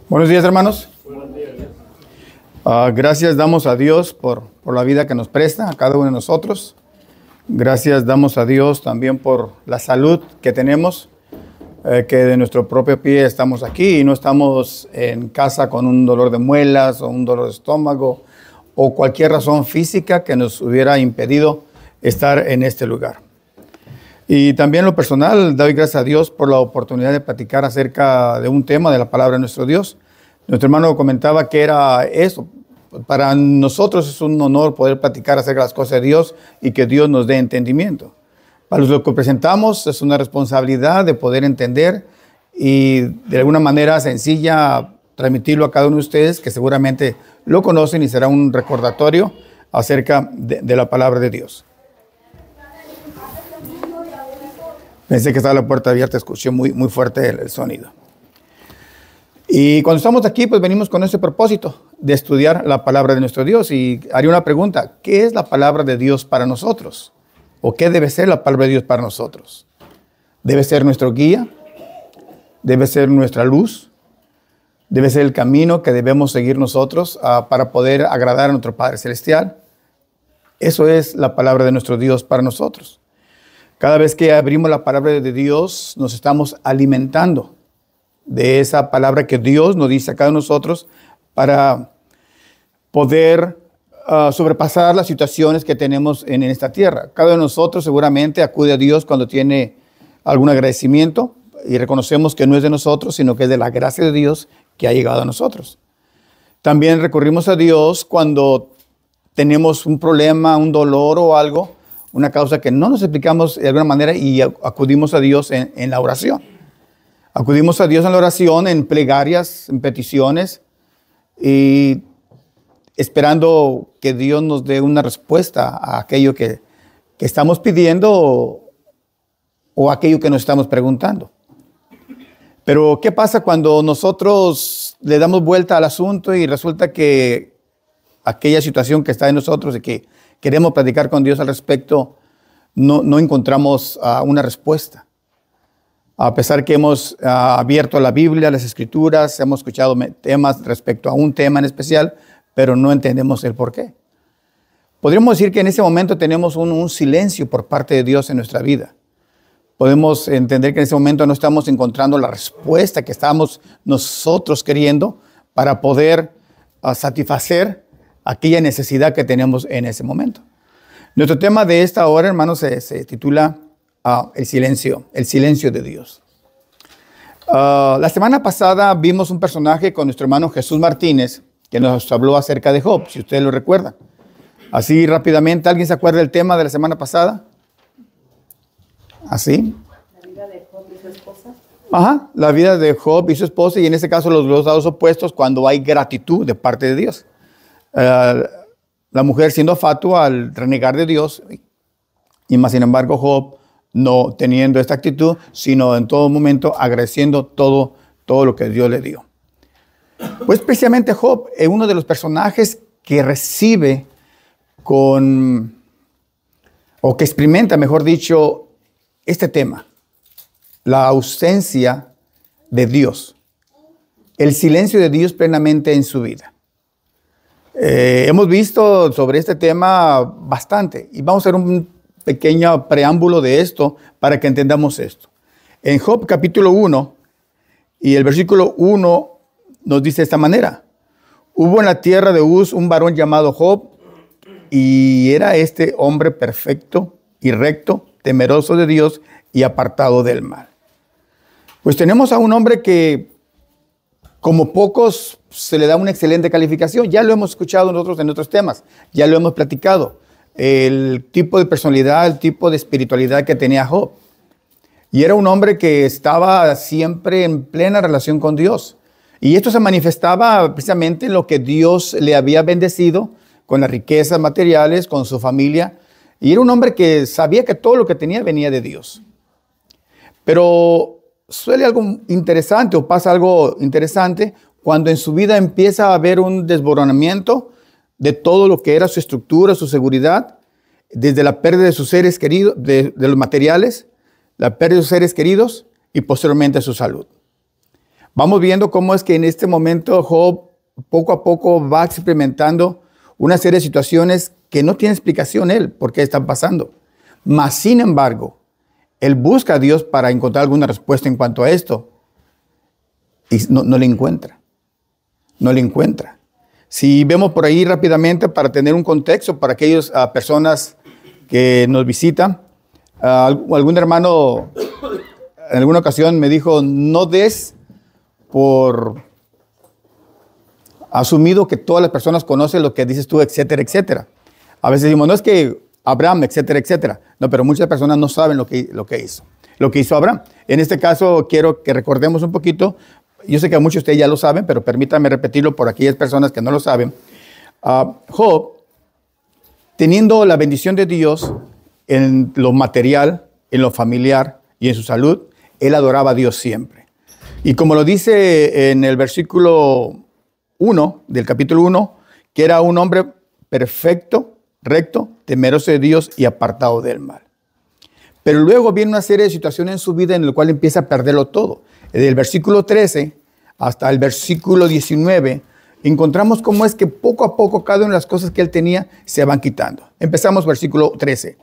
Buenos días, hermanos. Gracias damos a Dios por la vida que nos presta a cada uno de nosotros. Gracias damos a Dios también por la salud que tenemos, que de nuestro propio pie estamos aquí y no estamos en casa con un dolor de muelas o un dolor de estómago o cualquier razón física que nos hubiera impedido estar en este lugar. Y también en lo personal, doy gracias a Dios por la oportunidad de platicar acerca de un tema de la palabra de nuestro Dios. Nuestro hermano comentaba que era eso. Para nosotros es un honor poder platicar acerca de las cosas de Dios y que Dios nos dé entendimiento. Para los que presentamos es una responsabilidad de poder entender y de alguna manera sencilla transmitirlo a cada uno de ustedes que seguramente lo conocen y será un recordatorio acerca de la palabra de Dios. Pensé que estaba la puerta abierta, escuché muy fuerte el sonido. Y cuando estamos aquí, pues venimos con ese propósito de estudiar la palabra de nuestro Dios. Y haría una pregunta, ¿qué es la palabra de Dios para nosotros? ¿O qué debe ser la palabra de Dios para nosotros? ¿Debe ser nuestro guía? ¿Debe ser nuestra luz? ¿Debe ser el camino que debemos seguir nosotros para poder agradar a nuestro Padre Celestial? Eso es la palabra de nuestro Dios para nosotros. Cada vez que abrimos la palabra de Dios, nos estamos alimentando de esa palabra que Dios nos dice a cada uno de nosotros para poder sobrepasar las situaciones que tenemos en esta tierra. Cada uno de nosotros seguramente acude a Dios cuando tiene algún agradecimiento y reconocemos que no es de nosotros, sino que es de la gracia de Dios que ha llegado a nosotros. También recurrimos a Dios cuando tenemos un problema, un dolor o algo, una causa que no nos explicamos de alguna manera y acudimos a Dios en la oración. Acudimos a Dios en la oración, en plegarias, en peticiones y esperando que Dios nos dé una respuesta a aquello que estamos pidiendo o aquello que nos estamos preguntando. Pero ¿qué pasa cuando nosotros le damos vuelta al asunto y resulta que aquella situación que está en nosotros y que queremos platicar con Dios al respecto, no encontramos una respuesta? A pesar que hemos abierto la Biblia, las Escrituras, hemos escuchado temas respecto a un tema en especial, pero no entendemos el por qué. Podríamos decir que en ese momento tenemos un silencio por parte de Dios en nuestra vida. Podemos entender que en ese momento no estamos encontrando la respuesta que estamos nosotros queriendo para poder satisfacer aquella necesidad que tenemos en ese momento. Nuestro tema de esta hora, hermanos, se titula el silencio de Dios. La semana pasada vimos un personaje con nuestro hermano Jesús Martínez que nos habló acerca de Job, si ustedes lo recuerdan. Así rápidamente, ¿alguien se acuerda del tema de la semana pasada? ¿Así? La vida de Job y su esposa. Ajá, la vida de Job y su esposa, y en este caso los dos lados opuestos cuando hay gratitud de parte de Dios. La mujer siendo fatua al renegar de Dios, y más sin embargo Job no teniendo esta actitud, sino en todo momento agradeciendo todo lo que Dios le dio. Pues precisamente Job es uno de los personajes que recibe o que experimenta, mejor dicho, este tema, la ausencia de Dios, el silencio de Dios plenamente en su vida. Hemos visto sobre este tema bastante y vamos a hacer un pequeño preámbulo de esto para que entendamos esto. En Job capítulo 1 y el versículo 1 nos dice de esta manera: Hubo en la tierra de Uz un varón llamado Job, y era este hombre perfecto y recto, temeroso de Dios y apartado del mal. Pues tenemos a un hombre que, como pocos, se le da una excelente calificación. Ya lo hemos escuchado nosotros en otros temas, ya lo hemos platicado. El tipo de personalidad, el tipo de espiritualidad que tenía Job. Y era un hombre que estaba siempre en plena relación con Dios. Y esto se manifestaba precisamente en lo que Dios le había bendecido, con las riquezas materiales, con su familia. Y era un hombre que sabía que todo lo que tenía venía de Dios. Pero suele algo interesante, o pasa algo interesante, cuando en su vida empieza a haber un desboronamiento de todo lo que era su estructura, su seguridad, desde la pérdida de sus seres queridos, de los materiales, la pérdida de sus seres queridos y posteriormente su salud. Vamos viendo cómo es que en este momento Job poco a poco va experimentando una serie de situaciones que no tiene explicación él por qué están pasando. Mas, sin embargo, él busca a Dios para encontrar alguna respuesta en cuanto a esto y no le encuentra. No le encuentra. Si vemos por ahí rápidamente para tener un contexto para aquellas personas que nos visitan, algún hermano en alguna ocasión me dijo, no des por asumido que todas las personas conocen lo que dices tú, etcétera, etcétera. A veces decimos, no es que Abraham, etcétera, etcétera. No, pero muchas personas no saben lo que hizo Abraham. En este caso, quiero que recordemos un poquito. Yo sé que muchos de ustedes ya lo saben, pero permítanme repetirlo por aquellas personas que no lo saben. Job, teniendo la bendición de Dios en lo material, en lo familiar y en su salud, él adoraba a Dios siempre. Y como lo dice en el versículo 1 del capítulo 1, que era un hombre perfecto, recto, temeroso de Dios y apartado del mal. Pero luego viene una serie de situaciones en su vida en la cual empieza a perderlo todo. Desde el versículo 13 hasta el versículo 19, encontramos cómo es que poco a poco cada una de las cosas que él tenía se van quitando. Empezamos versículo 13.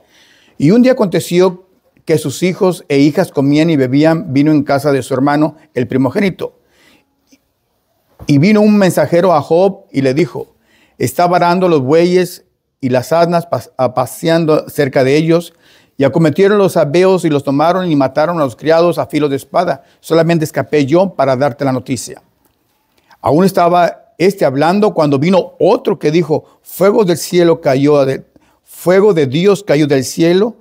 Y un día aconteció que sus hijos e hijas comían y bebían vino en casa de su hermano, el primogénito. Y vino un mensajero a Job y le dijo, estaba arando los bueyes y las asnas paseando cerca de ellos, y acometieron los sabeos y los tomaron y mataron a los criados a filo de espada. Solamente escapé yo para darte la noticia. Aún estaba hablando cuando vino otro que dijo, fuego del cielo fuego de Dios cayó del cielo,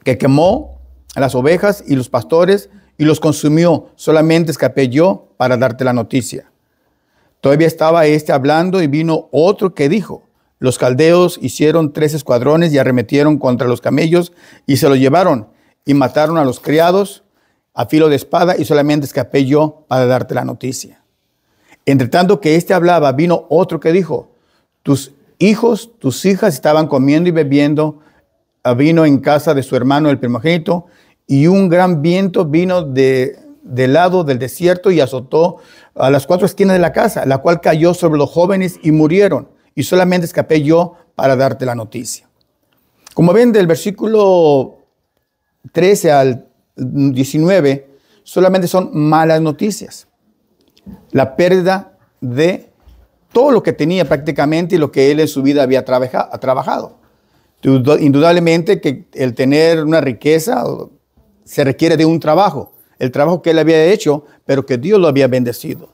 que quemó a las ovejas y los pastores y los consumió. Solamente escapé yo para darte la noticia. Todavía estaba hablando y vino otro que dijo, los caldeos hicieron 3 escuadrones y arremetieron contra los camellos y se los llevaron y mataron a los criados a filo de espada y solamente escapé yo para darte la noticia. Entre tanto que hablaba, vino otro que dijo, tus hijos, tus hijas estaban comiendo y bebiendo vino en casa de su hermano el primogénito, y un gran viento vino del lado del desierto y azotó a las 4 esquinas de la casa, la cual cayó sobre los jóvenes y murieron, y solamente escapé yo para darte la noticia. Como ven, del versículo 13 al 19, solamente son malas noticias. La pérdida de todo lo que tenía prácticamente y lo que él en su vida había trabajado. Indudablemente que el tener una riqueza se requiere de un trabajo. El trabajo que él había hecho, pero que Dios lo había bendecido.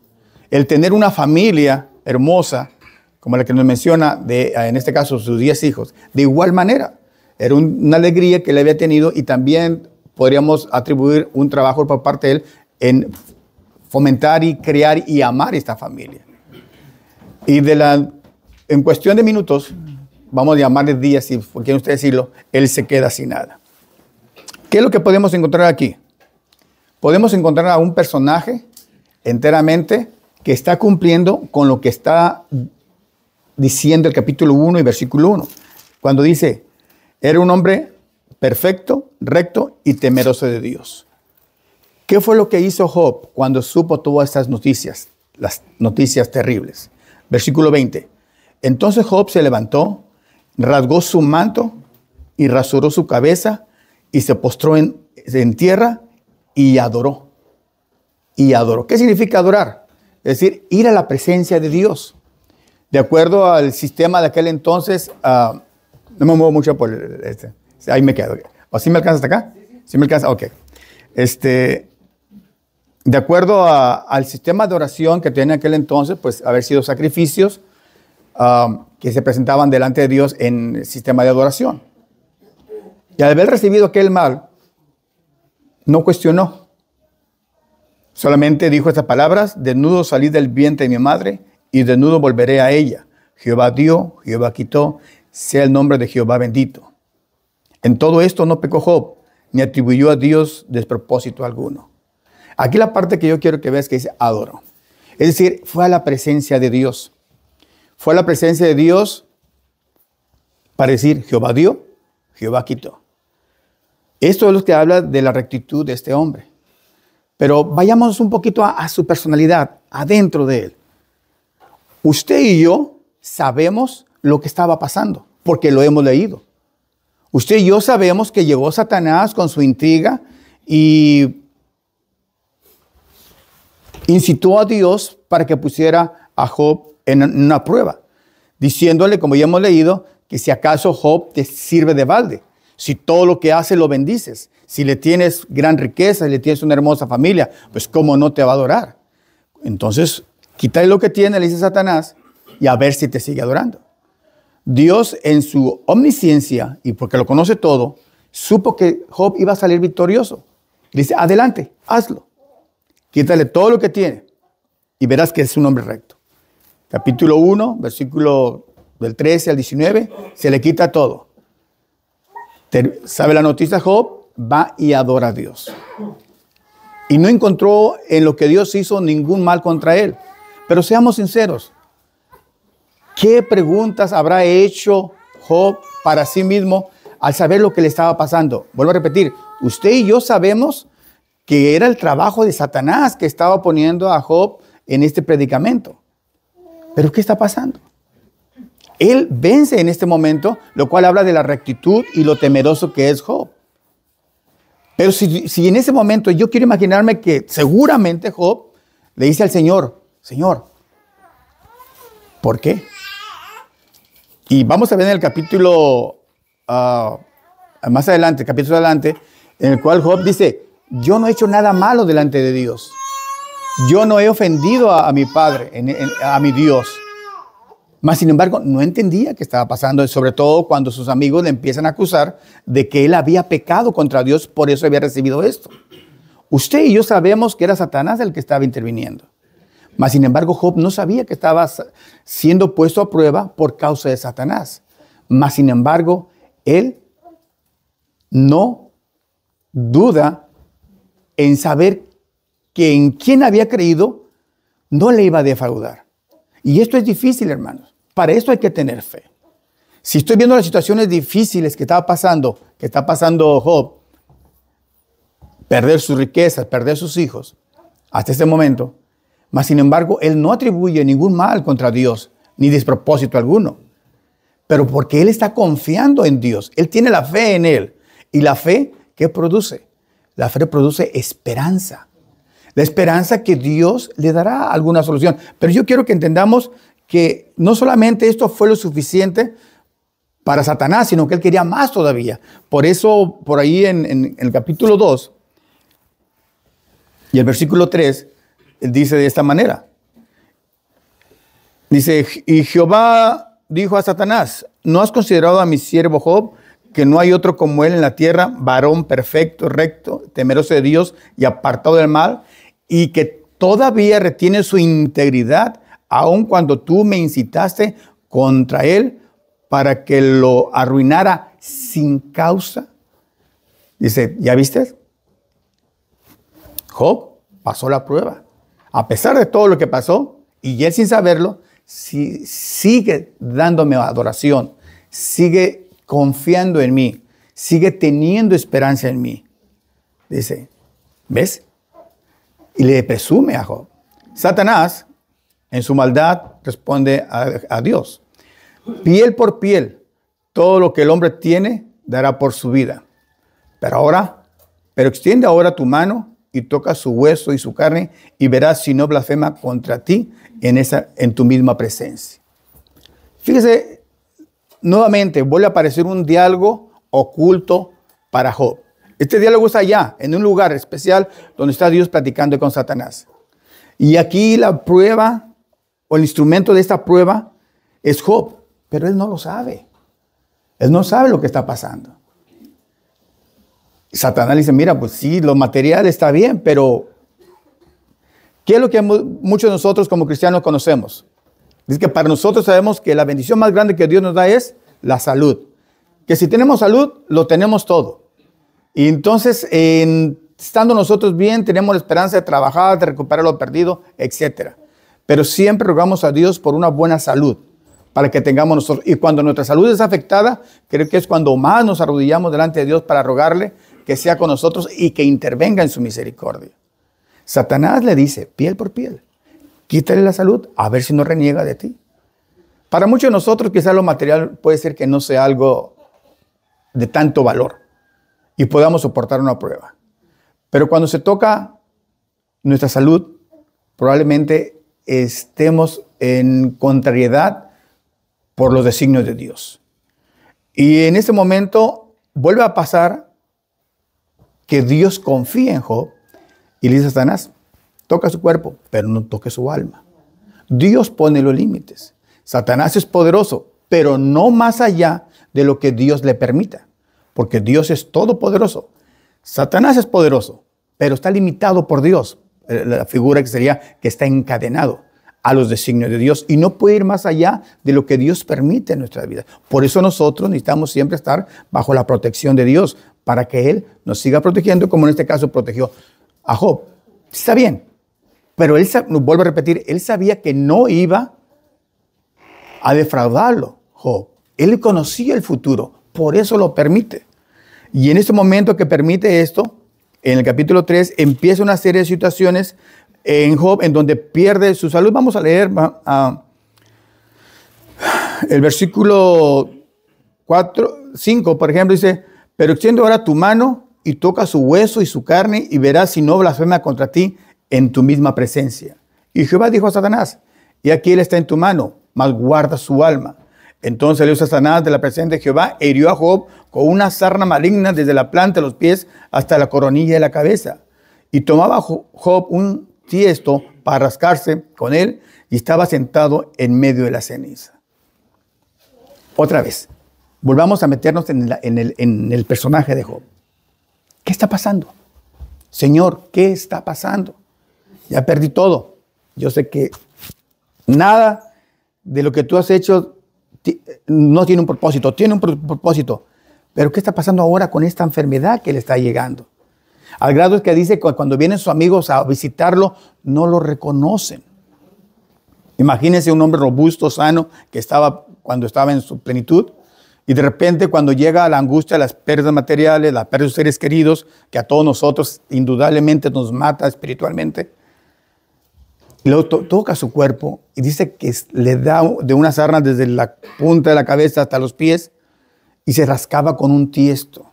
El tener una familia hermosa, como la que nos menciona, en este caso sus 10 hijos, de igual manera. Era una alegría que él había tenido y también podríamos atribuir un trabajo por parte de él en fomentar y crear y amar esta familia. Y en cuestión de minutos, vamos a llamarle días, si quieren ustedes decirlo, él se queda sin nada. ¿Qué es lo que podemos encontrar aquí? Podemos encontrar a un personaje enteramente que está cumpliendo con lo que está diciendo el capítulo 1 y versículo 1. Cuando dice, era un hombre perfecto, recto y temeroso de Dios. ¿Qué fue lo que hizo Job cuando supo todas estas noticias, las noticias terribles? Versículo 20. Entonces Job se levantó, rasgó su manto y rasuró su cabeza y se postró en tierra y adoró. Y adoró. ¿Qué significa adorar? Es decir, ir a la presencia de Dios. De acuerdo al sistema de aquel entonces, no me muevo mucho por ahí me quedo. ¿O sí me alcanza hasta acá? ¿Sí me alcanza? Ok. De acuerdo al sistema de oración que tenía en aquel entonces, pues haber sido sacrificios que se presentaban delante de Dios en el sistema de adoración. Y al haber recibido aquel mal, no cuestionó. Solamente dijo estas palabras: desnudo salí del vientre de mi madre y desnudo volveré a ella. Jehová dio, Jehová quitó, sea el nombre de Jehová bendito. En todo esto no pecó Job, ni atribuyó a Dios despropósito alguno. Aquí la parte que yo quiero que veas que dice adoró. Es decir, fue a la presencia de Dios. Fue a la presencia de Dios para decir: Jehová dio, Jehová quitó. Esto es lo que habla de la rectitud de este hombre. Pero vayamos un poquito a su personalidad, adentro de él. Usted y yo sabemos lo que estaba pasando, porque lo hemos leído. Usted y yo sabemos que llegó Satanás con su intriga y incitó a Dios para que pusiera a Job en una prueba, diciéndole, como ya hemos leído, que si acaso Job te sirve de balde, si todo lo que hace lo bendices, si le tienes gran riqueza, si le tienes una hermosa familia, pues cómo no te va a adorar. Entonces, quítale lo que tiene, le dice Satanás, y a ver si te sigue adorando. Dios, en su omnisciencia, y porque lo conoce todo, supo que Job iba a salir victorioso. Le dice: adelante, hazlo. Quítale todo lo que tiene y verás que es un hombre recto. Capítulo 1, versículo del 13 al 19, se le quita todo. ¿Sabe la noticia? Job va y adora a Dios. Y no encontró en lo que Dios hizo ningún mal contra él. Pero seamos sinceros. ¿Qué preguntas habrá hecho Job para sí mismo al saber lo que le estaba pasando? Vuelvo a repetir, usted y yo sabemos que era el trabajo de Satanás que estaba poniendo a Job en este predicamento. ¿Pero qué está pasando? Él vence en este momento, lo cual habla de la rectitud y lo temeroso que es Job. Pero si en ese momento yo quiero imaginarme que seguramente Job le dice al Señor: Señor, ¿por qué? Y vamos a ver en el capítulo, más adelante, capítulo adelante, en el cual Job dice: yo no he hecho nada malo delante de Dios. Yo no he ofendido a mi Padre, a mi Dios. Mas, sin embargo, no entendía qué estaba pasando, sobre todo cuando sus amigos le empiezan a acusar de que él había pecado contra Dios, por eso había recibido esto. Usted y yo sabemos que era Satanás el que estaba interviniendo. Mas, sin embargo, Job no sabía que estaba siendo puesto a prueba por causa de Satanás. Mas, sin embargo, él no duda en saber que en quien había creído no le iba a defraudar. Y esto es difícil, hermanos. Para esto hay que tener fe. Si estoy viendo las situaciones difíciles que está pasando Job, perder sus riquezas, perder sus hijos, hasta este momento, mas sin embargo, él no atribuye ningún mal contra Dios, ni despropósito alguno. Pero porque él está confiando en Dios, él tiene la fe en él. ¿Y la fe qué produce? La fe produce esperanza. La esperanza que Dios le dará alguna solución. Pero yo quiero que entendamos que no solamente esto fue lo suficiente para Satanás, sino que él quería más todavía. Por eso, por ahí en el capítulo 2 y el versículo 3, él dice de esta manera. Dice: y Jehová dijo a Satanás: ¿no has considerado a mi siervo Job, que no hay otro como él en la tierra, varón perfecto, recto, temeroso de Dios y apartado del mal, y que todavía retiene su integridad, aun cuando tú me incitaste contra él para que lo arruinara sin causa? Dice: ¿ya viste? Job pasó la prueba. A pesar de todo lo que pasó, y él sin saberlo, sigue dándome adoración, sigue confiando en mí, sigue teniendo esperanza en mí. Dice, ¿ves? Y le presume a Job. Satanás, en su maldad, responde a Dios: piel por piel, todo lo que el hombre tiene, dará por su vida. Pero extiende ahora tu mano y toca su hueso y su carne y verás si no blasfema contra ti en tu misma presencia. Fíjese, nuevamente vuelve a aparecer un diálogo oculto para Job. Este diálogo está allá, en un lugar especial donde está Dios platicando con Satanás. Y aquí la prueba o el instrumento de esta prueba es Job, pero él no lo sabe. Él no sabe lo que está pasando. Satanás le dice, mira, pues sí, lo material está bien, pero ¿qué es lo que muchos de nosotros como cristianos conocemos? Dice que para nosotros sabemos que la bendición más grande que Dios nos da es la salud. Que si tenemos salud, lo tenemos todo. Y entonces, estando nosotros bien, tenemos la esperanza de trabajar, de recuperar lo perdido, etc. Pero siempre rogamos a Dios por una buena salud para que tengamos nosotros. Y cuando nuestra salud es afectada, creo que es cuando más nos arrodillamos delante de Dios para rogarle que sea con nosotros y que intervenga en su misericordia. Satanás le dice, piel por piel, quítale la salud, a ver si no reniega de ti. Para muchos de nosotros quizás lo material puede ser que no sea algo de tanto valor y podamos soportar una prueba. Pero cuando se toca nuestra salud, probablemente estemos en contrariedad por los designios de Dios. Y en este momento vuelve a pasar que Dios confía en Job y le dice a Satanás, toca su cuerpo, pero no toque su alma. Dios pone los límites. Satanás es poderoso, pero no más allá de lo que Dios le permita, porque Dios es todopoderoso. Satanás es poderoso, pero está limitado por Dios. La figura que sería que está encadenado a los designios de Dios y no puede ir más allá de lo que Dios permite en nuestra vida. Por eso nosotros necesitamos siempre estar bajo la protección de Dios para que Él nos siga protegiendo, como en este caso protegió a Job. Está bien, pero él, vuelvo a repetir, él sabía que no iba a defraudarlo, Job. Él conocía el futuro, por eso lo permite. Y en este momento que permite esto, en el capítulo 3, empieza una serie de situaciones en Job en donde pierde su salud. Vamos a leer el versículo 5, por ejemplo, dice, pero extiende ahora tu mano y toca su hueso y su carne y verás si no blasfema contra ti en tu misma presencia. Y Jehová dijo a Satanás, y aquí él está en tu mano, mas guarda su alma. Entonces salió Satanás de la presencia de Jehová e hirió a Job con una sarna maligna desde la planta de los pies hasta la coronilla de la cabeza. Y tomaba Job un tiesto para rascarse con él y estaba sentado en medio de la ceniza. Otra vez, volvamos a meternos en el personaje de Job. ¿Qué está pasando? Señor, ¿qué está pasando? Ya perdí todo. Yo sé que nada de lo que tú has hecho no tiene un propósito, tiene un propósito. Pero ¿qué está pasando ahora con esta enfermedad que le está llegando? Al grado que dice que cuando vienen sus amigos a visitarlo, no lo reconocen. Imagínense un hombre robusto, sano, que estaba cuando estaba en su plenitud. Y de repente cuando llega la angustia, las pérdidas materiales, la pérdida de sus seres queridos, que a todos nosotros indudablemente nos mata espiritualmente. Y luego toca su cuerpo y dice que le da de una sarna desde la punta de la cabeza hasta los pies y se rascaba con un tiesto.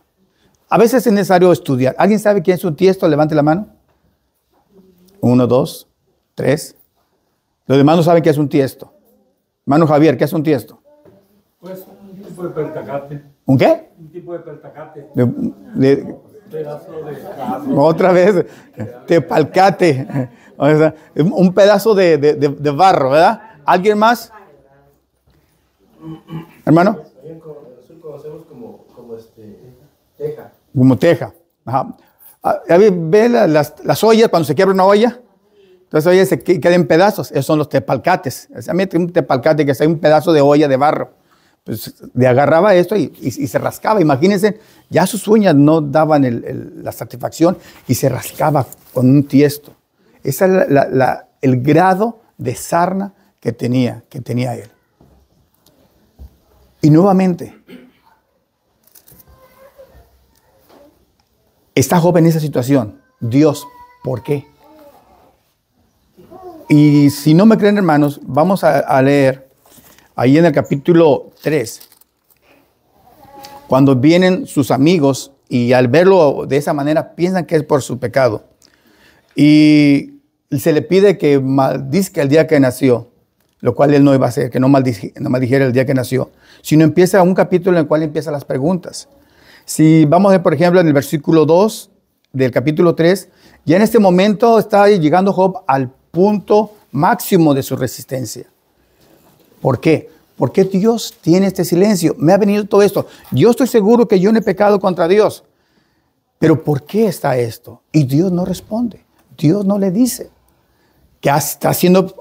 A veces es necesario estudiar. ¿Alguien sabe quién es un tiesto? Levante la mano. 1, 2, 3. Los demás no saben qué es un tiesto. Hermano Javier, ¿qué es un tiesto? Pues un tipo de peltacate. ¿Un qué? Un tipo de peltacate. Pedazo de carro. Otra vez, tepalcate. O sea, un pedazo de barro, ¿verdad? ¿Alguien más? Hermano. Nosotros conocemos como teja. Como teja. Ajá. ¿Ve las ollas cuando se quiebra una olla? Entonces ollas se quedan en pedazos. Esos son los tepalcates. Un tepalcate que es un pedazo de olla de barro. Pues le agarraba esto y se rascaba. Imagínense, ya sus uñas no daban la satisfacción y se rascaba con un tiesto. Ese es el grado de sarna que tenía él. Y nuevamente, está Job en esa situación. Dios, ¿por qué? Y si no me creen, hermanos, vamos a leer ahí en el capítulo 3, cuando vienen sus amigos y al verlo de esa manera piensan que es por su pecado. Y se le pide que maldizca el día que nació, lo cual él no iba a hacer, que no maldijera el día que nació, sino empieza un capítulo en el cual empiezan las preguntas. Si vamos a ver, por ejemplo, en el versículo 2 del capítulo 3, ya en este momento está llegando Job al punto máximo de su resistencia. ¿Por qué? ¿Por qué Dios tiene este silencio? Me ha venido todo esto. Yo estoy seguro que yo no he pecado contra Dios. Pero ¿por qué está esto? Y Dios no responde. Dios no le dice que está siendo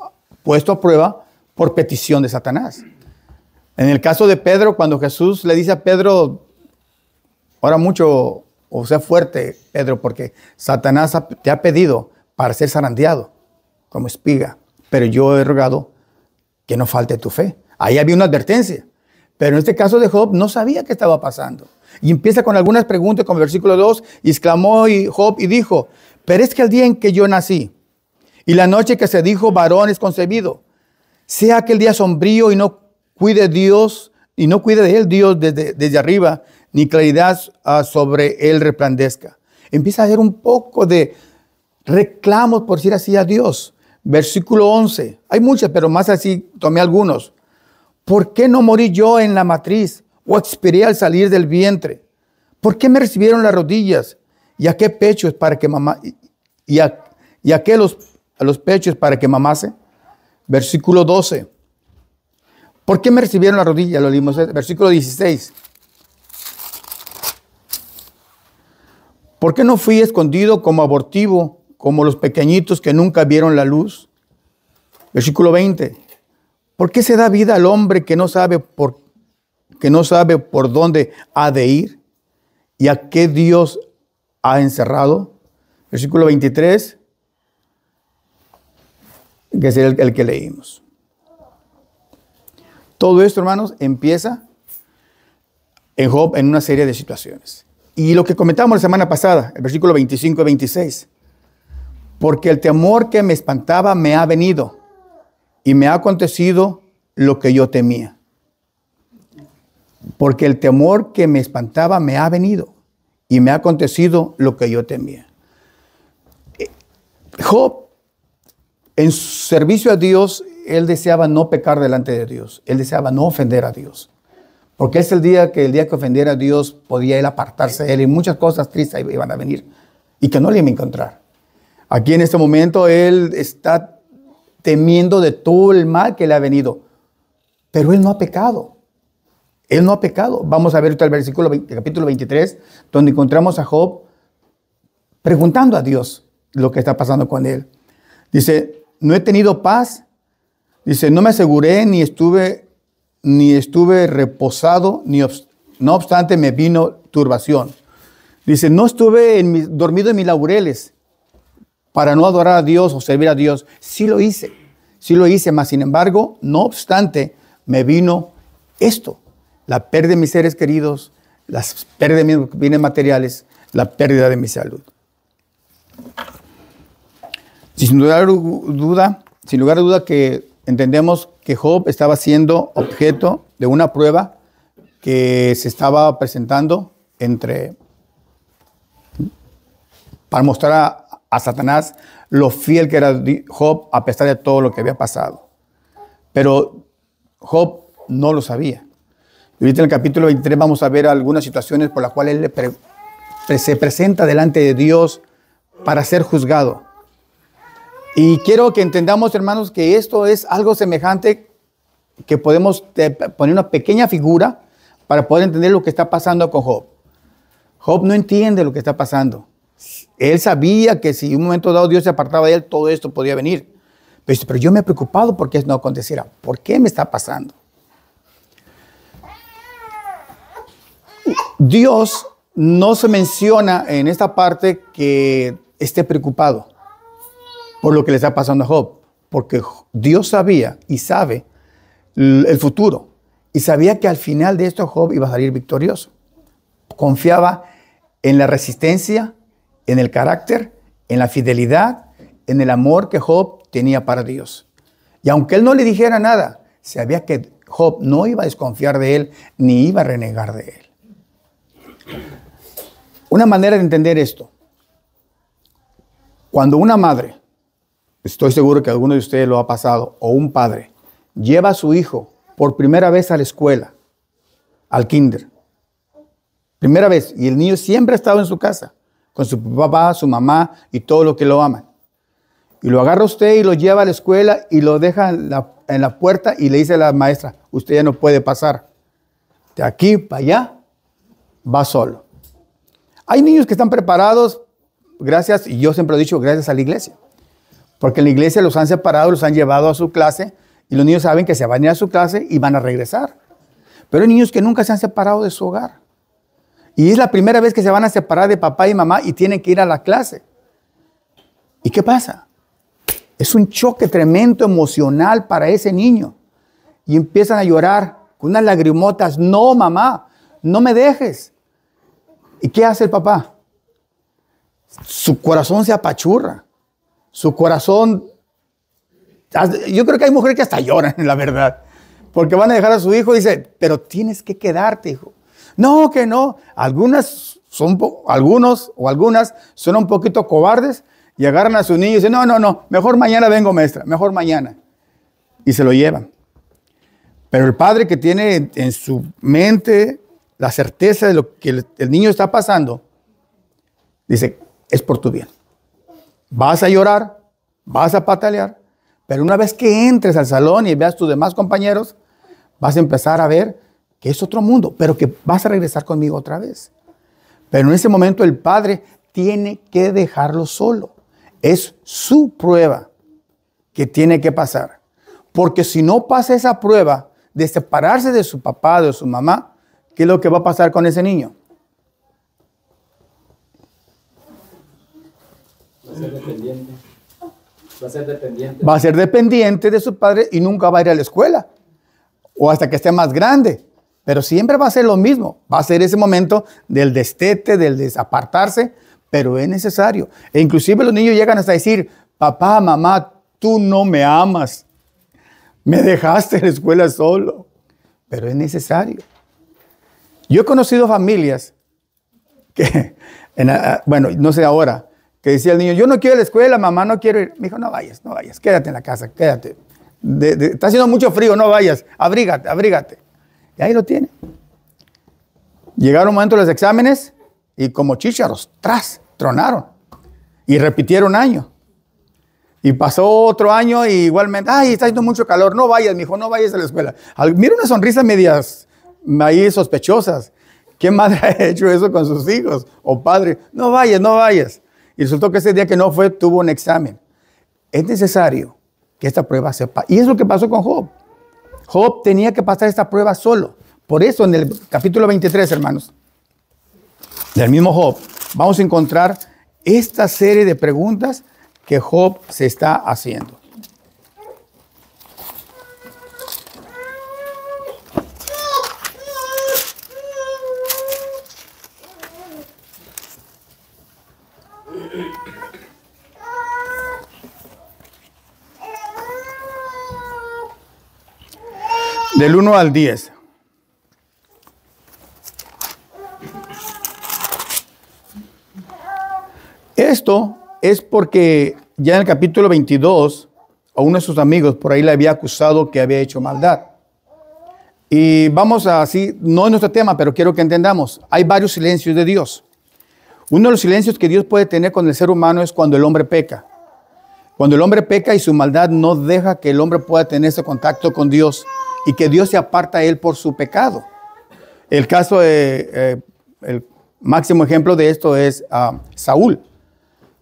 puesto a prueba por petición de Satanás. En el caso de Pedro, cuando Jesús le dice a Pedro, ora mucho o sea fuerte, Pedro, porque Satanás te ha pedido para ser zarandeado como espiga, pero yo he rogado que no falte tu fe. Ahí había una advertencia. Pero en este caso de Job no sabía qué estaba pasando. Y empieza con algunas preguntas, como el versículo 2, y exclamó Job y dijo, pero es que el día en que yo nací, y la noche que se dijo varón es concebido, sea aquel día sombrío y no cuide Dios, y no cuide de él Dios desde arriba, ni claridad sobre él resplandezca. Empieza a hacer un poco de reclamos, por decir así, a Dios. Versículo 11. Hay muchas, pero más así tomé algunos. ¿Por qué no morí yo en la matriz o expiré al salir del vientre? ¿Por qué me recibieron las rodillas? ¿Y a qué pechos para que mamá y a qué los pechos para que mamase? Versículo 12. ¿Por qué me recibieron las rodillas? Lo leímos. Versículo 16. ¿Por qué no fui escondido como abortivo, como los pequeñitos que nunca vieron la luz? Versículo 20. ¿Por qué se da vida al hombre que no sabe por dónde ha de ir? ¿Y a qué Dios ha encerrado? Versículo 23, que es el que leímos. Todo esto, hermanos, empieza en Job en una serie de situaciones. Y lo que comentamos la semana pasada, el versículo 25 y 26. Porque el temor que me espantaba me ha venido y me ha acontecido lo que yo temía. Porque el temor que me espantaba me ha venido y me ha acontecido lo que yo temía. Job, en su servicio a Dios, él deseaba no pecar delante de Dios. Él deseaba no ofender a Dios. Porque es el día que ofendiera a Dios, podía él apartarse de él y muchas cosas tristes iban a venir y que no le iba a encontrar. Aquí en este momento él está temiendo de todo el mal que le ha venido. Pero él no ha pecado. Él no ha pecado. Vamos a ver ahorita el capítulo 23, donde encontramos a Job preguntando a Dios lo que está pasando con él. Dice, no he tenido paz. Dice, no me aseguré ni estuve reposado, no obstante me vino turbación. Dice, no estuve dormido en mis laureles para no adorar a Dios o servir a Dios. Sí lo hice, mas sin embargo, no obstante, me vino esto, la pérdida de mis seres queridos, las pérdidas de mis bienes materiales, la pérdida de mi salud. Sin lugar a duda que entendemos que Job estaba siendo objeto de una prueba que se estaba presentando para mostrar a Satanás lo fiel que era Job a pesar de todo lo que había pasado. Pero Job no lo sabía. Y ahorita en el capítulo 23 vamos a ver algunas situaciones por las cuales él se presenta delante de Dios para ser juzgado. Y quiero que entendamos, hermanos, que esto es algo semejante que podemos poner una pequeña figura para poder entender lo que está pasando con Job. Job no entiende lo que está pasando. Él sabía que si en un momento dado Dios se apartaba de él, todo esto podía venir. Pero yo me he preocupado porque eso no aconteciera. ¿Por qué me está pasando? Dios no se menciona en esta parte que esté preocupado por lo que le está pasando a Job, porque Dios sabía y sabe el futuro y sabía que al final de esto Job iba a salir victorioso. Confiaba en la resistencia, en el carácter, en la fidelidad, en el amor que Job tenía para Dios. Y aunque él no le dijera nada, sabía que Job no iba a desconfiar de él ni iba a renegar de él. Una manera de entender esto. Cuando una madre, estoy seguro que alguno de ustedes lo ha pasado, o un padre, lleva a su hijo por primera vez a la escuela, al kinder, primera vez, y el niño siempre ha estado en su casa, con su papá, su mamá y todo lo que lo aman. Y lo agarra usted y lo lleva a la escuela y lo deja en la puerta y le dice a la maestra, usted ya no puede pasar. De aquí para allá, va solo. Hay niños que están preparados, gracias, y yo siempre he dicho, gracias a la iglesia. Porque en la iglesia los han separado, los han llevado a su clase y los niños saben que se van a ir a su clase y van a regresar. Pero hay niños que nunca se han separado de su hogar. Y es la primera vez que se van a separar de papá y mamá y tienen que ir a la clase. ¿Y qué pasa? Es un choque tremendo emocional para ese niño. Y empiezan a llorar con unas lagrimotas. No, mamá, no me dejes. ¿Y qué hace el papá? Su corazón se apachurra. Su corazón... Yo creo que hay mujeres que hasta lloran, la verdad. Porque van a dejar a su hijo y dice, pero tienes que quedarte, hijo. No, que no. Algunos o algunas son un poquito cobardes y agarran a su niño y dicen, no, mejor mañana vengo, maestra, mejor mañana. Y se lo llevan. Pero el padre que tiene en su mente la certeza de lo que el niño está pasando, dice, es por tu bien. Vas a llorar, vas a patalear, pero una vez que entres al salón y veas tus demás compañeros, vas a empezar a ver que es otro mundo, pero que vas a regresar conmigo otra vez. Pero en ese momento el padre tiene que dejarlo solo. Es su prueba que tiene que pasar. Porque si no pasa esa prueba de separarse de su papá, de su mamá, ¿qué es lo que va a pasar con ese niño? Va a ser dependiente. Va a ser dependiente. Va a ser dependiente de su padre y nunca va a ir a la escuela. O hasta que esté más grande. Pero siempre va a ser lo mismo. Va a ser ese momento del destete, del desapartarse, pero es necesario. E inclusive los niños llegan hasta decir, papá, mamá, tú no me amas. Me dejaste en la escuela solo. Pero es necesario. Yo he conocido familias que, bueno, no sé ahora, que decía el niño, yo no quiero ir a la escuela, mamá, no quiero ir. Me dijo, no vayas, quédate en la casa, quédate. Está haciendo mucho frío, no vayas, abrígate. Y ahí lo tiene. Llegaron un momento los exámenes y como chícharos, tronaron. Y repitieron año. Y pasó otro año y igualmente, está haciendo mucho calor, no vayas, mijo, no vayas a la escuela. Mira una sonrisa medias ahí sospechosas. ¿Qué madre ha hecho eso con sus hijos? O padre, no vayas. Y resultó que ese día que no fue, tuvo un examen. Es necesario que esta prueba sepa. Y es lo que pasó con Job. Job tenía que pasar esta prueba solo. Por eso en el capítulo 23, hermanos, del mismo Job, vamos a encontrar esta serie de preguntas que Job se está haciendo. Del 1 al 10. Esto es porque ya en el capítulo 22, a uno de sus amigos por ahí le había acusado que había hecho maldad. Y vamos a así, no es nuestro tema, pero quiero que entendamos, hay varios silencios de Dios. Uno de los silencios que Dios puede tener con el ser humano es cuando el hombre peca. Cuando el hombre peca y su maldad no deja que el hombre pueda tener ese contacto con Dios y que Dios se aparta a él por su pecado. El caso, el máximo ejemplo de esto es Saúl.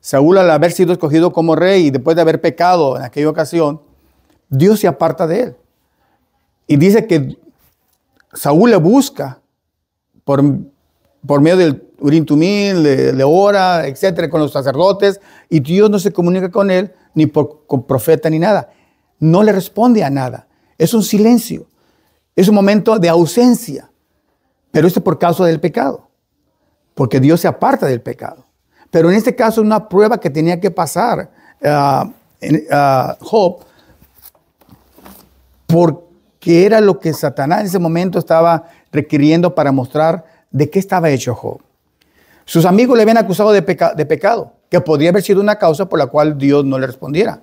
Saúl, al haber sido escogido como rey y después de haber pecado en aquella ocasión, Dios se aparta de él. Y dice que Saúl le busca por medio del Urim Tumim, le ora, etcétera, con los sacerdotes, y Dios no se comunica con él, ni con profeta ni nada. No le responde a nada. Es un silencio. Es un momento de ausencia. Pero esto es por causa del pecado. Porque Dios se aparta del pecado. Pero en este caso, una prueba que tenía que pasar Job, porque era lo que Satanás en ese momento estaba requiriendo para mostrar de qué estaba hecho Job. Sus amigos le habían acusado de pecado. que podría haber sido una causa por la cual Dios no le respondiera.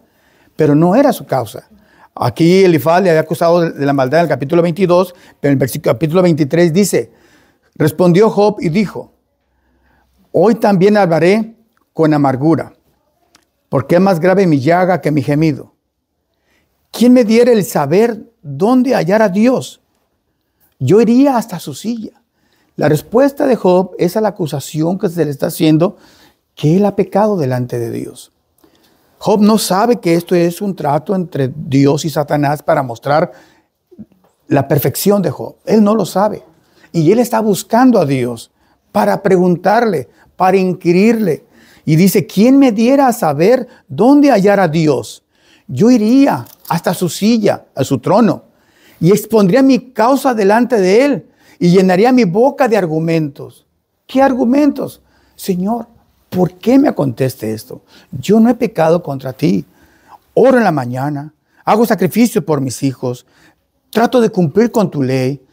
Pero no era su causa. Aquí Elifaz le había acusado de la maldad en el capítulo 22, pero en el capítulo 23 dice, respondió Job y dijo, hoy también hablaré con amargura, porque es más grave mi llaga que mi gemido. ¿Quién me diera el saber dónde hallar a Dios? Yo iría hasta su silla. La respuesta de Job es a la acusación que se le está haciendo que él ha pecado delante de Dios. Job no sabe que esto es un trato entre Dios y Satanás para mostrar la perfección de Job. Él no lo sabe. Y él está buscando a Dios para preguntarle, para inquirirle. Y dice, ¿quién me diera a saber dónde hallar a Dios? Yo iría hasta su silla, a su trono, y expondría mi causa delante de él, y llenaría mi boca de argumentos. ¿Qué argumentos? Señor, ¿por qué me acontece esto? Yo no he pecado contra ti. Oro en la mañana, hago sacrificio por mis hijos, trato de cumplir con tu ley.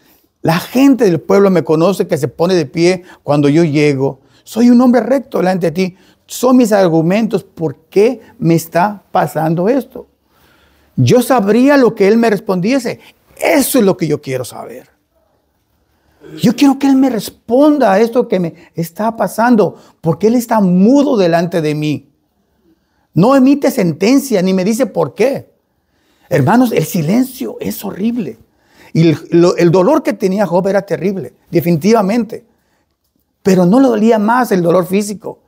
La gente del pueblo me conoce que se pone de pie cuando yo llego. Soy un hombre recto delante de ti. Son mis argumentos. ¿Por qué me está pasando esto? Yo sabría lo que él me respondiese. Eso es lo que yo quiero saber. Yo quiero que él me responda a esto que me está pasando, porque él está mudo delante de mí. No emite sentencia ni me dice por qué. Hermanos, el silencio es horrible. Y el dolor que tenía Job era terrible, definitivamente. Pero no le dolía más el dolor físico.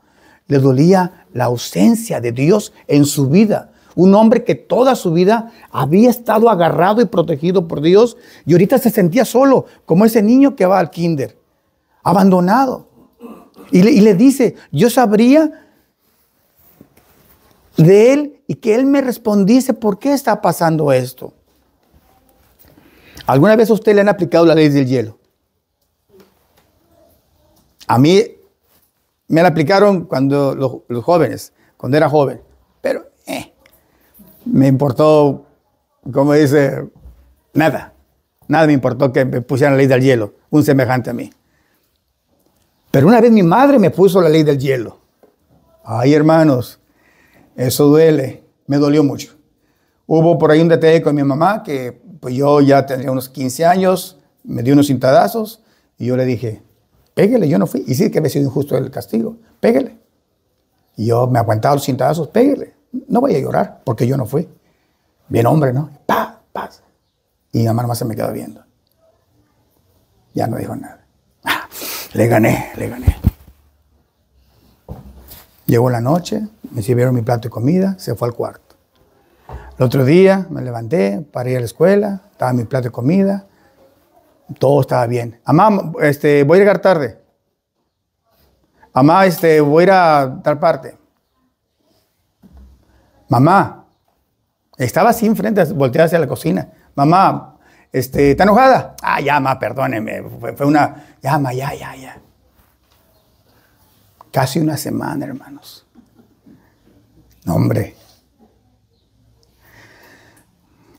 Le dolía la ausencia de Dios en su vida. Un hombre que toda su vida había estado agarrado y protegido por Dios y ahorita se sentía solo, como ese niño que va al kinder, abandonado. Y le dice, yo sabría de él y que él me respondiese por qué está pasando esto. ¿Alguna vez a usted le han aplicado la ley del hielo? A mí me la aplicaron cuando los jóvenes, cuando era joven, pero me importó, como dice, nada me importó que me pusieran la ley del hielo, un semejante a mí. Pero una vez mi madre me puso la ley del hielo. Ay, hermanos, eso duele, me dolió mucho. Hubo por ahí un detalle con mi mamá que pues yo ya tendría unos 15 años, me dio unos cintadazos y yo le dije, pégale, yo no fui. Y sí que había sido injusto el castigo, pégale. Y yo me aguantaba los cintadazos, pégale. No voy a llorar porque yo no fui. Bien hombre, ¿no? ¡Pah! ¡Pah! Y mi mamá nomás se me quedó viendo. Ya no dijo nada. Le gané. Llegó la noche, me sirvieron mi plato de comida, se fue al cuarto. El otro día me levanté para ir a la escuela, estaba mi plato de comida, todo estaba bien. Mamá, voy a llegar tarde. Mamá, voy a ir a tal parte. Mamá, estaba así enfrente, volteada hacia la cocina. Mamá, ¿está enojada? Ah, ya, mamá, perdóneme. Fue una, ya, mamá, ya. Casi una semana, hermanos. No, hombre.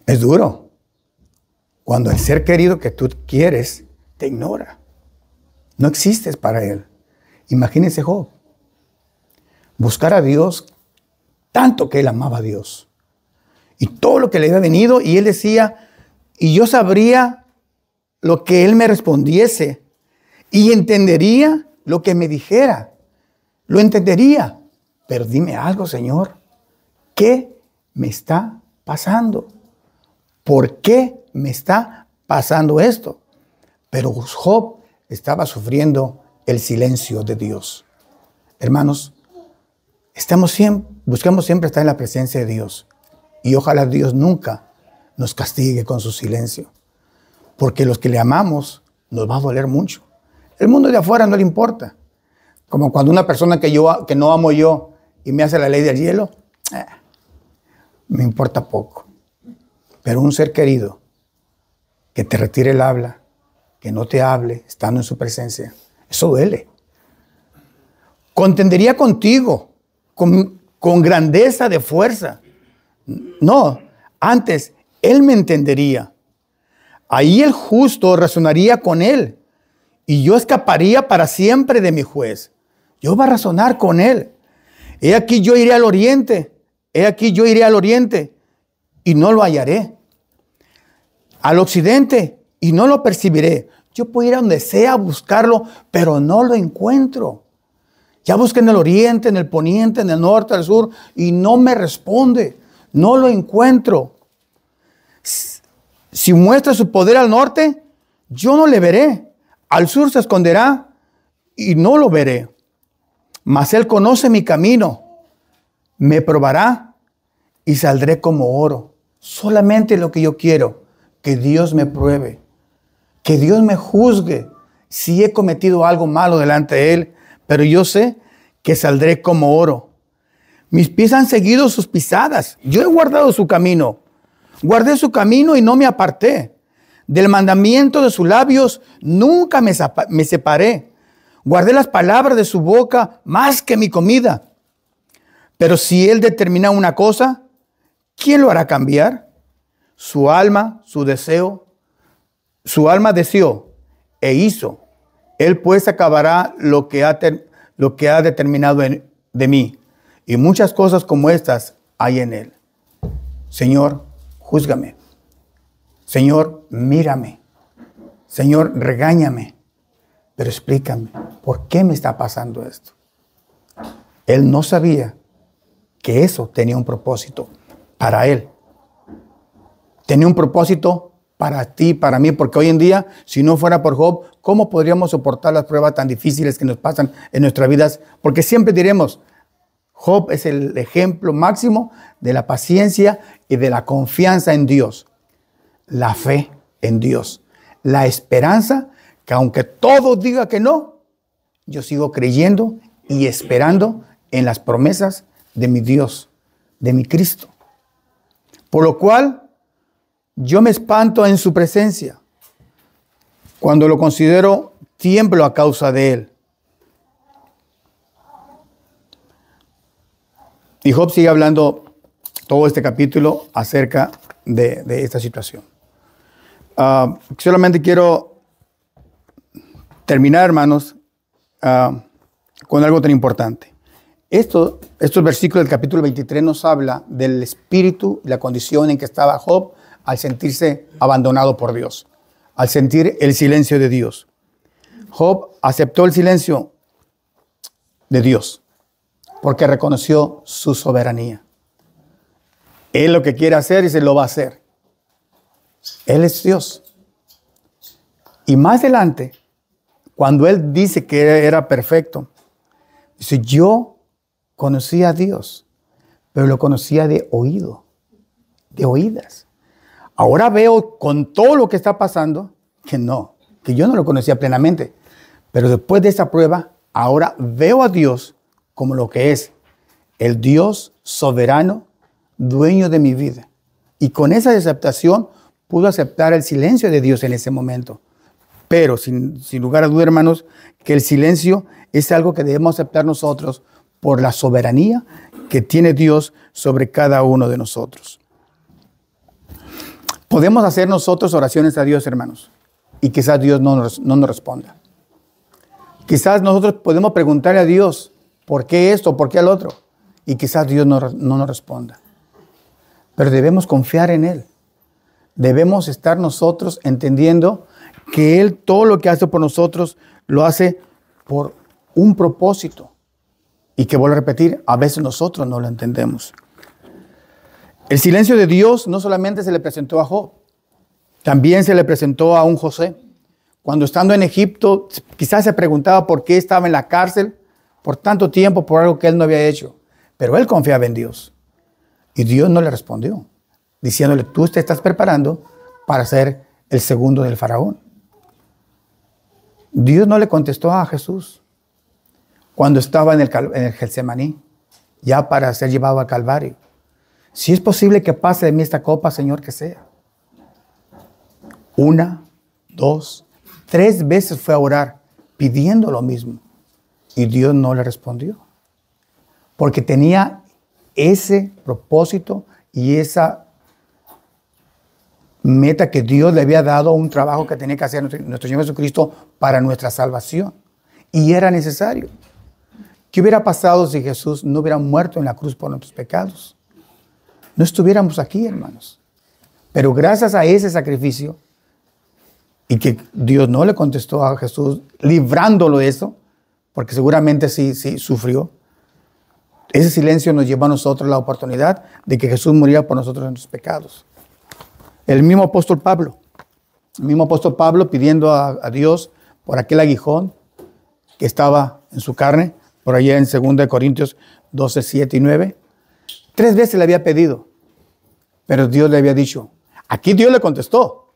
Es duro. Cuando el ser querido que tú quieres te ignora. No existes para él. Imagínense Job. Buscar a Dios tanto que él amaba a Dios. Y todo lo que le había venido, y él decía, y yo sabría lo que él me respondiese, y entendería lo que me dijera. Lo entendería. Pero dime algo, Señor. ¿Qué me está pasando? ¿Por qué me está pasando esto? Pero Job estaba sufriendo el silencio de Dios. Hermanos, buscamos siempre estar en la presencia de Dios. Y ojalá Dios nunca nos castigue con su silencio. Porque los que le amamos nos va a doler mucho. El mundo de afuera no le importa. Como cuando una persona que no amo yo y me hace la ley del hielo, me importa poco. Pero un ser querido que te retire el habla, que no te hable estando en su presencia, eso duele. Contendería contigo con grandeza de fuerza. No, antes él me entendería. Ahí el justo razonaría con él y yo escaparía para siempre de mi juez. Yo voy a razonar con él. He aquí yo iré al oriente, he aquí yo iré al oriente y no lo hallaré. Al occidente y no lo percibiré. Yo puedo ir a donde sea a buscarlo, pero no lo encuentro. Ya busqué en el oriente, en el poniente, en el norte, al sur, y no me responde. No lo encuentro. Si muestra su poder al norte, yo no le veré. Al sur se esconderá y no lo veré. Mas él conoce mi camino, me probará y saldré como oro. Solamente lo que yo quiero, que Dios me pruebe, que Dios me juzgue si he cometido algo malo delante de Él, pero yo sé que saldré como oro. Mis pies han seguido sus pisadas, yo he guardado su camino, guardé su camino y no me aparté. Del mandamiento de sus labios nunca me separé. Guardé las palabras de su boca más que mi comida. Pero si Él determina una cosa, ¿quién lo hará cambiar? Su alma deseó e hizo. Él pues acabará lo que ha determinado de mí. Y muchas cosas como estas hay en Él. Señor, júzgame. Señor, mírame. Señor, regáñame. Pero explícame, ¿por qué me está pasando esto? Él no sabía que eso tenía un propósito para él. Tenía un propósito para ti, para mí, porque hoy en día, si no fuera por Job, ¿cómo podríamos soportar las pruebas tan difíciles que nos pasan en nuestras vidas? Porque siempre diremos, Job es el ejemplo máximo de la paciencia y de la confianza en Dios. La fe en Dios. La esperanza que aunque todo diga que no, yo sigo creyendo y esperando en las promesas de mi Dios, de mi Cristo. Por lo cual, yo me espanto en su presencia. Cuando lo considero, tiemblo a causa de él. Y Job sigue hablando todo este capítulo acerca de esta situación. Solamente quiero terminar, hermanos, con algo tan importante. Estos versículos del capítulo 23 nos habla del espíritu y la condición en que estaba Job al sentirse abandonado por Dios, al sentir el silencio de Dios. Job aceptó el silencio de Dios porque reconoció su soberanía. Él lo que quiere hacer y se lo va a hacer. Él es Dios. Y más adelante, cuando él dice que era perfecto, dice, yo conocía a Dios, pero lo conocía de oído, de oídas. Ahora veo con todo lo que está pasando que yo no lo conocía plenamente. Pero después de esa prueba, ahora veo a Dios como lo que es, el Dios soberano, dueño de mi vida. Y con esa aceptación pudo aceptar el silencio de Dios en ese momento. Pero sin lugar a duda, hermanos, que el silencio es algo que debemos aceptar nosotros por la soberanía que tiene Dios sobre cada uno de nosotros. Podemos hacer nosotros oraciones a Dios, hermanos, y quizás Dios no nos responda. Quizás nosotros podemos preguntarle a Dios, ¿por qué esto? ¿Por qué al otro? Y quizás Dios no nos responda. Pero debemos confiar en Él. Debemos estar nosotros entendiendo que Él todo lo que hace por nosotros lo hace por un propósito. Y que vuelvo a repetir, a veces nosotros no lo entendemos. El silencio de Dios no solamente se le presentó a Job, también se le presentó a un José. Cuando estando en Egipto, quizás se preguntaba por qué estaba en la cárcel por tanto tiempo por algo que él no había hecho. Pero él confiaba en Dios. Y Dios no le respondió, diciéndole, tú te estás preparando para ser el segundo del faraón. Dios no le contestó a Jesús cuando estaba en el Getsemaní, ya para ser llevado al Calvario. Si es posible que pase de mí esta copa, Señor, que sea. 1, 2, 3 veces fue a orar pidiendo lo mismo. Y Dios no le respondió. Porque tenía ese propósito y esa meta que Dios le había dado, un trabajo que tenía que hacer nuestro Señor Jesucristo para nuestra salvación. Y era necesario. ¿Qué hubiera pasado si Jesús no hubiera muerto en la cruz por nuestros pecados? No estuviéramos aquí, hermanos. Pero gracias a ese sacrificio, y que Dios no le contestó a Jesús, librándolo de eso, porque seguramente sí sufrió, ese silencio nos lleva a nosotros la oportunidad de que Jesús muriera por nosotros en nuestros pecados. El mismo apóstol Pablo pidiendo a Dios por aquel aguijón que estaba en su carne, por allá en 2 Corintios 12, 7 y 9. 3 veces le había pedido, pero Dios le había dicho, aquí Dios le contestó,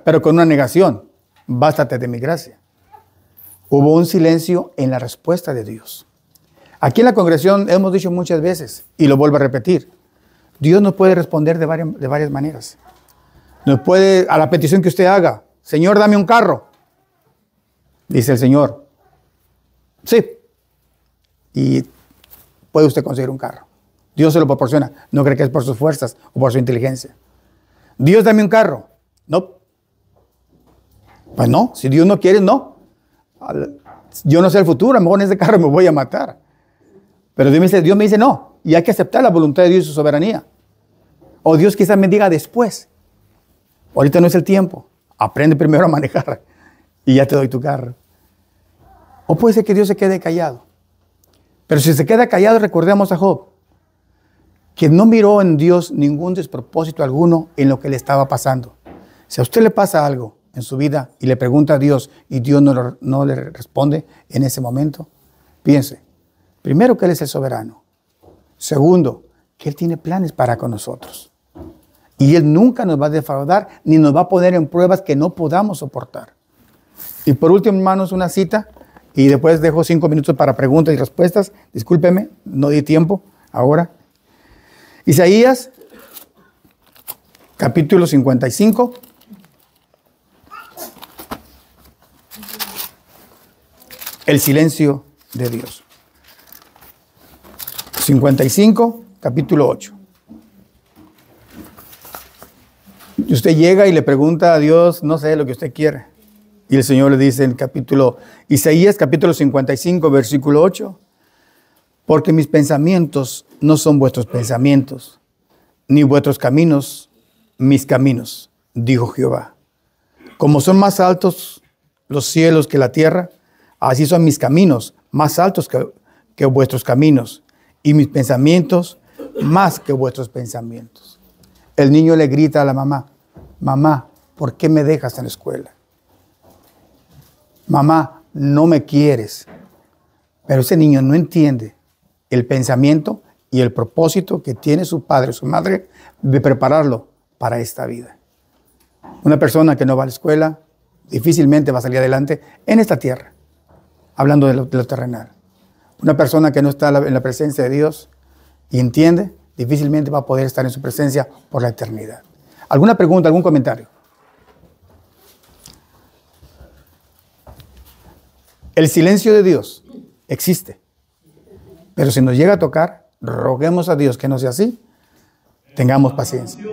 pero con una negación, bástate de mi gracia. Hubo un silencio en la respuesta de Dios. Aquí en la congregación hemos dicho muchas veces, y lo vuelvo a repetir, Dios nos puede responder de varias maneras. Nos puede, a la petición que usted haga, Señor, dame un carro. Dice el Señor, sí. Y puede usted conseguir un carro. Dios se lo proporciona. No cree que es por sus fuerzas o por su inteligencia. Dios, dame un carro. No. Pues no, si Dios no quiere, no. Yo no sé el futuro, a lo mejor en ese carro me voy a matar. Pero Dios me dice no. Y hay que aceptar la voluntad de Dios y su soberanía. O Dios quizás me diga después. Ahorita no es el tiempo. Aprende primero a manejar y ya te doy tu carro. O puede ser que Dios se quede callado. Pero si se queda callado, recordemos a Job, que no miró en Dios ningún despropósito alguno en lo que le estaba pasando. Si a usted le pasa algo en su vida y le pregunta a Dios y Dios no le responde en ese momento, piense, primero, que Él es el soberano. Segundo, que Él tiene planes para con nosotros. Y Él nunca nos va a defraudar ni nos va a poner en pruebas que no podamos soportar. Y por último, hermanos, una cita, y después dejo 5 minutos para preguntas y respuestas. Discúlpeme, no di tiempo ahora. Isaías, capítulo 55. El silencio de Dios. 55, capítulo 8. Y usted llega y le pregunta a Dios, no sé, lo que usted quiere. Y el Señor le dice en Isaías capítulo 55, versículo 8, porque mis pensamientos no son vuestros pensamientos, ni vuestros caminos mis caminos, dijo Jehová. Como son más altos los cielos que la tierra, así son mis caminos más altos que vuestros caminos, y mis pensamientos más que vuestros pensamientos. El niño le grita a la mamá, mamá, ¿por qué me dejas en la escuela? Mamá, no me quieres. Pero ese niño no entiende el pensamiento y el propósito que tiene su padre o su madre de prepararlo para esta vida. Una persona que no va a la escuela difícilmente va a salir adelante en esta tierra, hablando de lo terrenal. Una persona que no está en la presencia de Dios y entiende, difícilmente va a poder estar en su presencia por la eternidad. ¿Alguna pregunta, algún comentario? El silencio de Dios existe, pero si nos llega a tocar, roguemos a Dios que no sea así, tengamos paciencia.